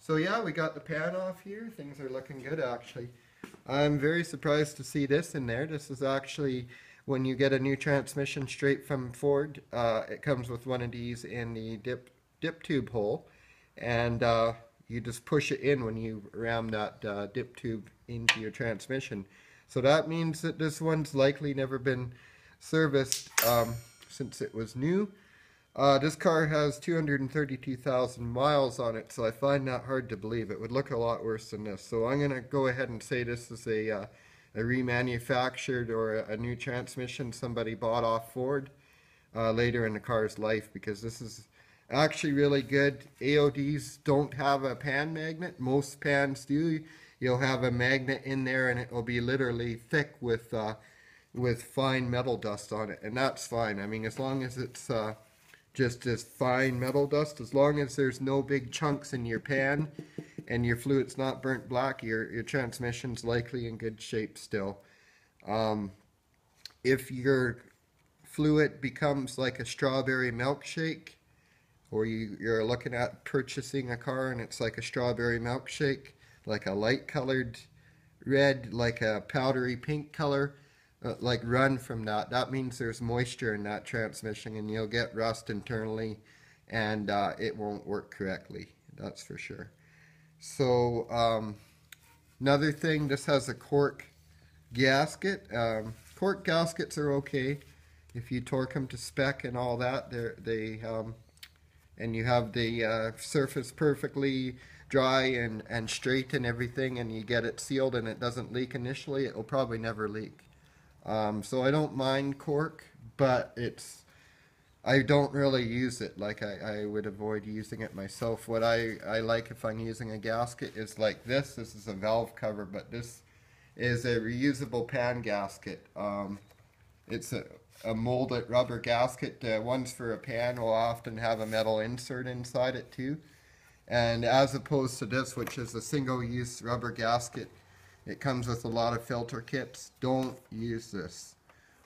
So yeah, we got the pan off here. Things are looking good actually. I'm very surprised to see this in there. This is actually when you get a new transmission straight from Ford. It comes with one of these in the dip tube hole, and you just push it in when you ram that dip tube into your transmission. So that means that this one's likely never been serviced since it was new. This car has 232,000 miles on it, so I find that hard to believe. It would look a lot worse than this. So I'm going to go ahead and say this is a remanufactured or a new transmission somebody bought off Ford later in the car's life, because this is actually really good. AODs don't have a pan magnet. Most pans do. You'll have a magnet in there and it will be literally thick with fine metal dust on it, and that's fine. I mean, as long as it's just as fine metal dust, as long as there's no big chunks in your pan and your fluid's not burnt black, your transmission's likely in good shape still. If your fluid becomes like a strawberry milkshake, or you're looking at purchasing a car and it's like a strawberry milkshake, like a light colored red, like a powdery pink color, like run from that. That means there's moisture in that transmission and you'll get rust internally, and it won't work correctly, that's for sure. So another thing, this has a cork gasket. Cork gaskets are okay if you torque them to spec and all that. And you have the surface perfectly dry and straight and everything, and you get it sealed and it doesn't leak initially, it will probably never leak. So I don't mind cork, but I don't really use it. Like I would avoid using it myself. What I like if I'm using a gasket is like this. This is a valve cover, but this is a reusable pan gasket. It's a molded rubber gasket. The ones for a pan will often have a metal insert inside it too. And as opposed to this, which is a single-use rubber gasket, it comes with a lot of filter kits. Don't use this.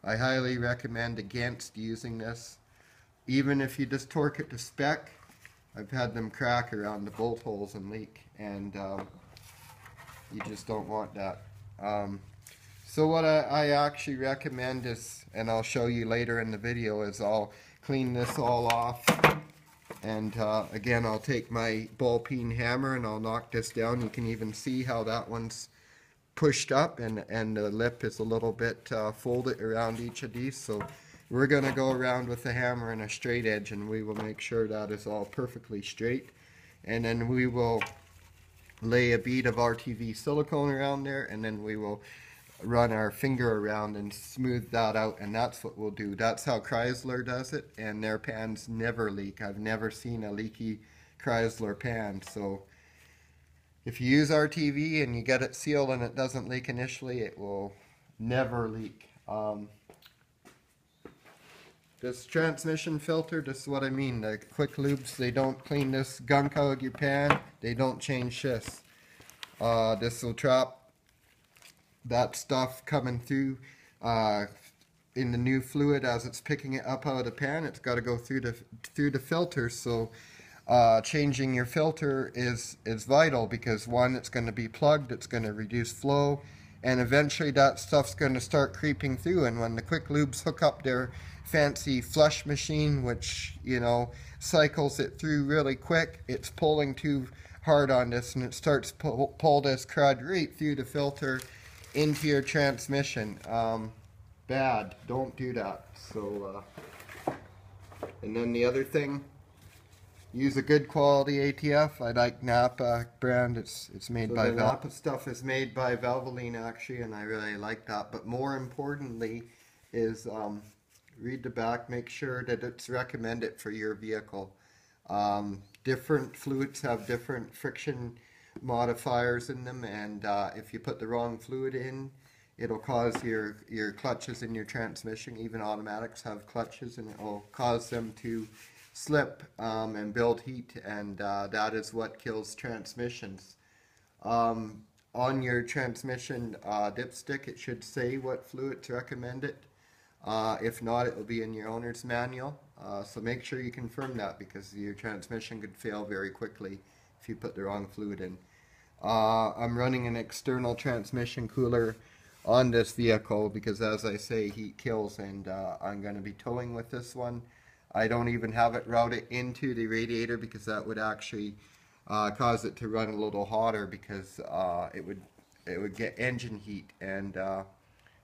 I highly recommend against using this. Even if you just torque it to spec, I've had them crack around the bolt holes and leak, and you just don't want that. So what I actually recommend is, and I'll show you later in the video, is I'll clean this all off. And again, I'll take my ball peen hammer and I'll knock this down. You can even see how that one's pushed up, and the lip is a little bit folded around each of these. So we're going to go around with the hammer and a straight edge, and we will make sure that is all perfectly straight. And then we will lay a bead of RTV silicone around there, and then we will run our finger around and smooth that out, and that's what we'll do. That's how Chrysler does it, and their pans never leak. I've never seen a leaky Chrysler pan. So if you use RTV and you get it sealed and it doesn't leak initially, it will never leak. This transmission filter, this is what I mean. The quick lubes, they don't clean this gunk out of your pan. They don't change this. This will trap that stuff coming through in the new fluid as it's picking it up out of the pan. It's got to go through the filter. So changing your filter is vital, because one, it's going to be plugged, it's going to reduce flow, and eventually that stuff's going to start creeping through. And when the quick lubes hook up their fancy flush machine, which, you know, cycles it through really quick, it's pulling too hard on this and it starts to pull this crud right through the filter into your transmission. Bad. Don't do that. So and then the other thing, use a good quality ATF. I like Napa brand. It's made by Valvoline. Napa stuff is made by Valvoline actually, and I really like that. But more importantly is read the back. Make sure that it's recommended for your vehicle. Different fluids have different friction modifiers in them, and if you put the wrong fluid in, it'll cause your clutches in your transmission. Even automatics have clutches, and it will cause them to slip and build heat, and that is what kills transmissions. On your transmission dipstick, it should say what fluid's recommended. If not, it will be in your owner's manual. So make sure you confirm that, because your transmission could fail very quickly if you put the wrong fluid in. I'm running an external transmission cooler on this vehicle because, as I say, heat kills, and I'm going to be towing with this one. I don't even have it routed into the radiator because that would actually cause it to run a little hotter, because it would get engine heat, and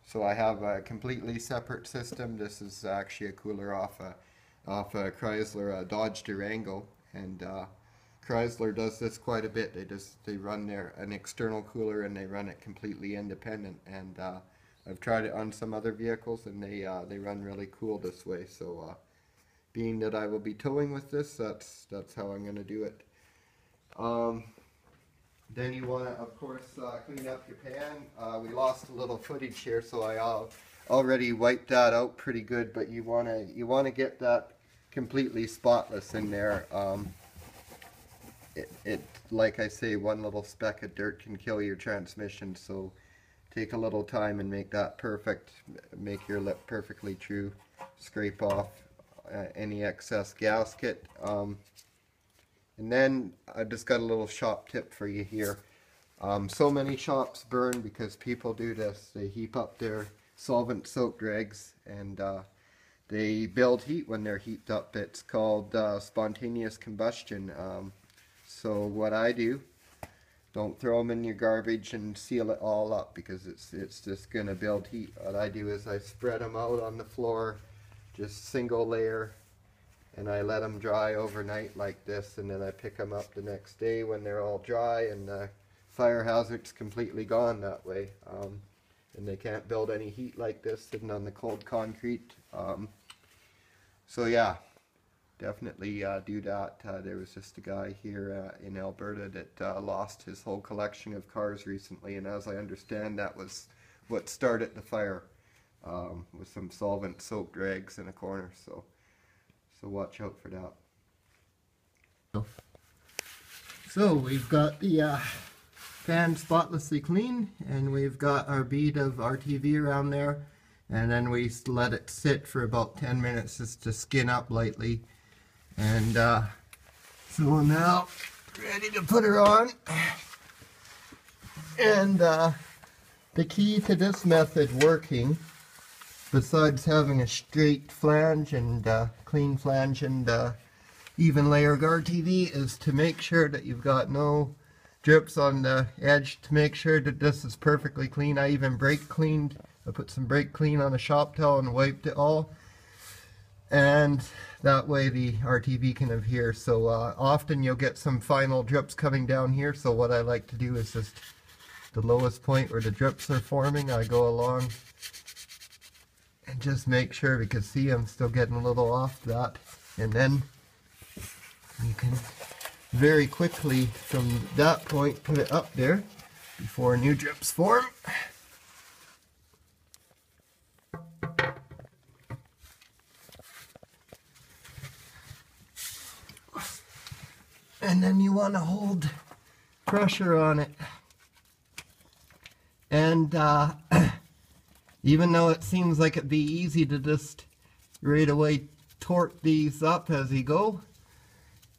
so I have a completely separate system. This is actually a cooler off a Chrysler Dodge Durango, and Chrysler does this quite a bit. They run an external cooler, and they run it completely independent. And I've tried it on some other vehicles, and they run really cool this way. So being that I will be towing with this, that's how I'm going to do it. Then you want to, of course, clean up your pan. We lost a little footage here, so I already wiped that out pretty good. But you want to get that completely spotless in there. Like I say, one little speck of dirt can kill your transmission. So take a little time and make that perfect. Make your lip perfectly true. Scrape off any excess gasket. And then I just got a little shop tip for you here. So many shops burn because people do this. They heap up their solvent-soaked rags, and they build heat when they're heaped up. It's called spontaneous combustion. So what I do, don't throw them in your garbage and seal it all up, because it's just going to build heat. What I do is I spread them out on the floor, just single layer, and I let them dry overnight like this, and then I pick them up the next day when they're all dry, and the fire hazard's completely gone that way. And they can't build any heat like this sitting on the cold concrete. So yeah, definitely do that. There was just a guy here in Alberta that lost his whole collection of cars recently, and as I understand, that was what started the fire, with some solvent-soaked rags in a corner. So watch out for that. So we've got the pan spotlessly clean, and we've got our bead of RTV around there, and then we let it sit for about 10 minutes just to skin up lightly. And so now ready to put her on. And the key to this method working, besides having a straight flange and clean flange and even layer RTV, is to make sure that you've got no drips on the edge, to make sure that this is perfectly clean. I even brake cleaned. I put some brake clean on a shop towel and wiped it all, and that way the RTV can adhere. So often you'll get some final drips coming down here, so what I like to do is just the lowest point where the drips are forming, I go along and just make sure, because see, I'm still getting a little off that, and then you can very quickly from that point put it up there before new drips form. And then you want to hold pressure on it, and even though it seems like it'd be easy to just right away torque these up as you go,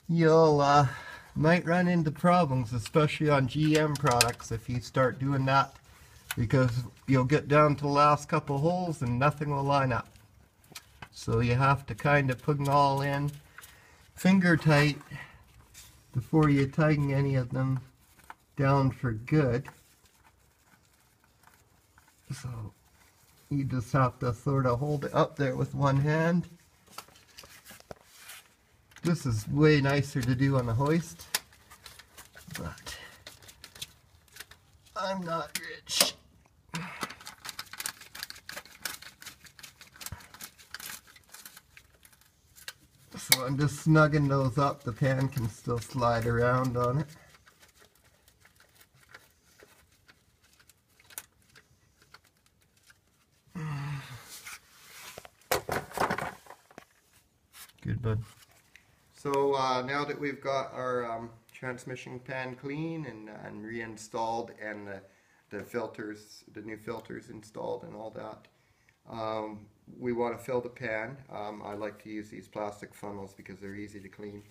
you'll might run into problems, especially on GM products, if you start doing that, because you'll get down to the last couple holes and nothing will line up. So you have to kind of put them all in finger tight before you tighten any of them down for good. So you just have to sort of hold it up there with one hand. This is way nicer to do on a hoist, but I'm not rich. So I'm just snugging those up. The pan can still slide around on it. Good, bud. So now that we've got our transmission pan clean and reinstalled, and the filters, the new filters installed and all that, we want to fill the pan. I like to use these plastic funnels because they're easy to clean.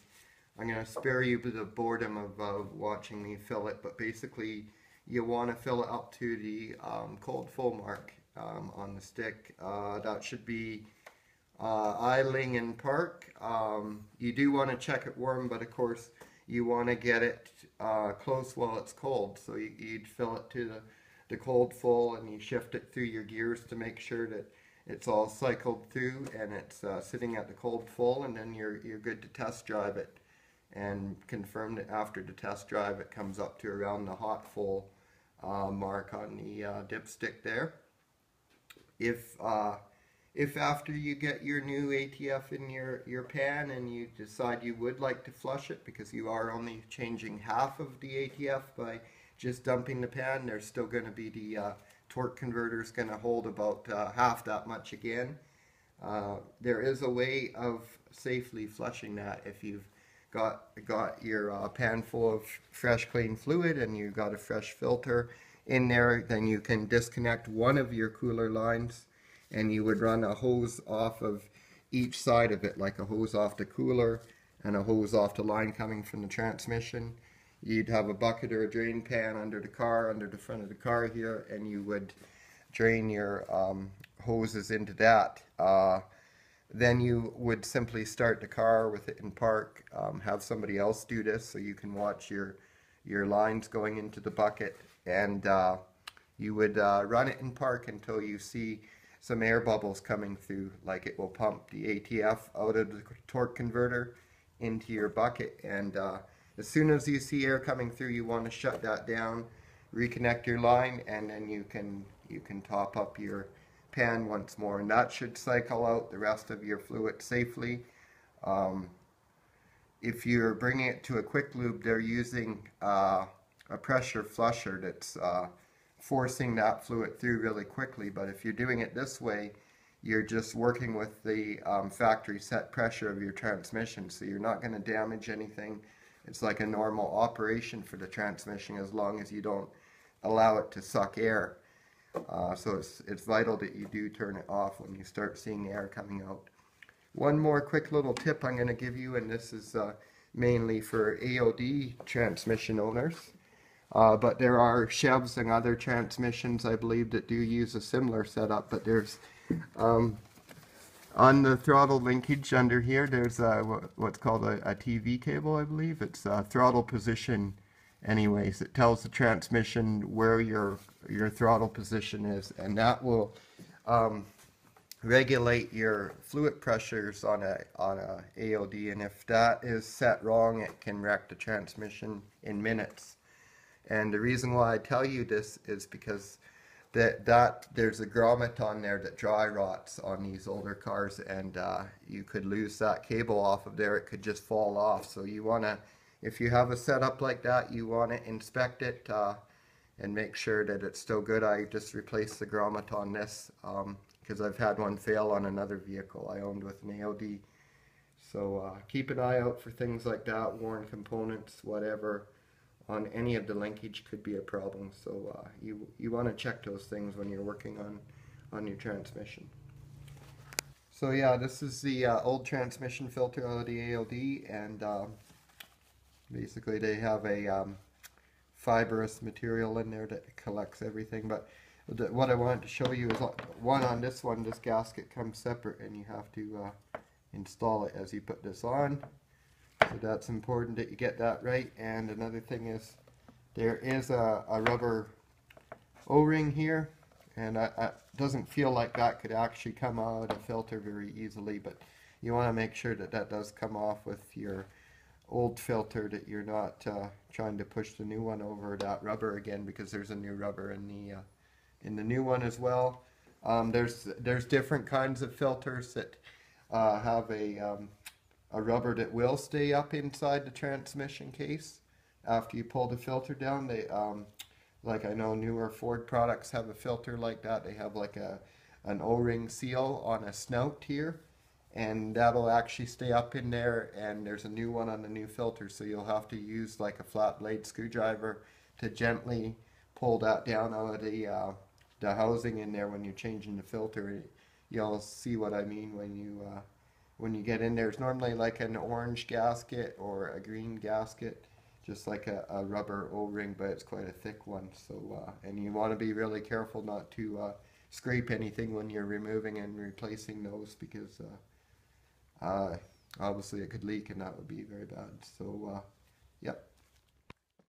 I'm going to spare you the boredom of watching me fill it, but basically you want to fill it up to the cold full mark on the stick. That should be idling in park. You do want to check it warm, but of course you want to get it close while it's cold. So you'd fill it to the cold full, and you shift it through your gears to make sure that it's all cycled through and it's sitting at the cold full, and then you're good to test drive it and confirm that after the test drive it comes up to around the hot full mark on the dipstick there. If after you get your new ATF in your pan and you decide you would like to flush it, because you are only changing half of the ATF by just dumping the pan, there's still going to be the torque converter is going to hold about half that much again. There is a way of safely flushing that. If you've got your pan full of fresh clean fluid and you've got a fresh filter in there, then you can disconnect one of your cooler lines and you would run a hose off of each side of it, like a hose off the cooler and a hose off the line coming from the transmission. You'd have a bucket or a drain pan under the car, under the front of the car here, and you would drain your hoses into that. Then you would simply start the car with it in park, have somebody else do this so you can watch your lines going into the bucket, and you would run it in park until you see some air bubbles coming through, like it will pump the ATF out of the torque converter into your bucket. And as soon as you see air coming through, you want to shut that down, reconnect your line, and then you can top up your pan once more, and that should cycle out the rest of your fluid safely. If you're bringing it to a quick lube, they're using a pressure flusher that's forcing that fluid through really quickly, but if you're doing it this way, you're just working with the factory set pressure of your transmission, so you're not going to damage anything. It's like a normal operation for the transmission as long as you don't allow it to suck air. So it's vital that you do turn it off when you start seeing air coming out. One more quick little tip I'm going to give you, and this is mainly for AOD transmission owners. But there are Chevs and other transmissions, I believe, that do use a similar setup. But there's, on the throttle linkage under here, there's what's called a TV cable, I believe. It's throttle position anyways. It tells the transmission where your throttle position is, and that will regulate your fluid pressures on a AOD. And if that is set wrong, it can wreck the transmission in minutes. And the reason why I tell you this is because there's a grommet on there that dry rots on these older cars, and you could lose that cable off of there. It could just fall off. So you want to, if you have a setup like that, you want to inspect it and make sure that it's still good. I just replaced the grommet on this because I've had one fail on another vehicle I owned with an AOD. So keep an eye out for things like that, worn components, whatever. On any of the linkage could be a problem, so you want to check those things when you're working on your transmission. So yeah, this is the old transmission filter out of the AOD, and basically they have a fibrous material in there that collects everything. But what I wanted to show you is on this one, this gasket comes separate, and you have to install it as you put this on. So that's important that you get that right. And another thing is there is a rubber O-ring here, and it doesn't feel like that could actually come out of the filter very easily, but you want to make sure that that does come off with your old filter, that you're not trying to push the new one over that rubber again, because there's a new rubber in the new one as well. There's different kinds of filters that have a rubber that will stay up inside the transmission case after you pull the filter down. They like, I know newer Ford products have a filter like that. They have like an O-ring seal on a snout here, and that'll actually stay up in there, and there's a new one on the new filter, so you'll have to use like a flat blade screwdriver to gently pull that down out of the housing in there when you're changing the filter. You'll see what I mean when you when you get in there. It's normally like an orange gasket or a green gasket, just like a rubber O-ring, but it's quite a thick one. So, and you want to be really careful not to scrape anything when you're removing and replacing those because obviously it could leak and that would be very bad. So, yep.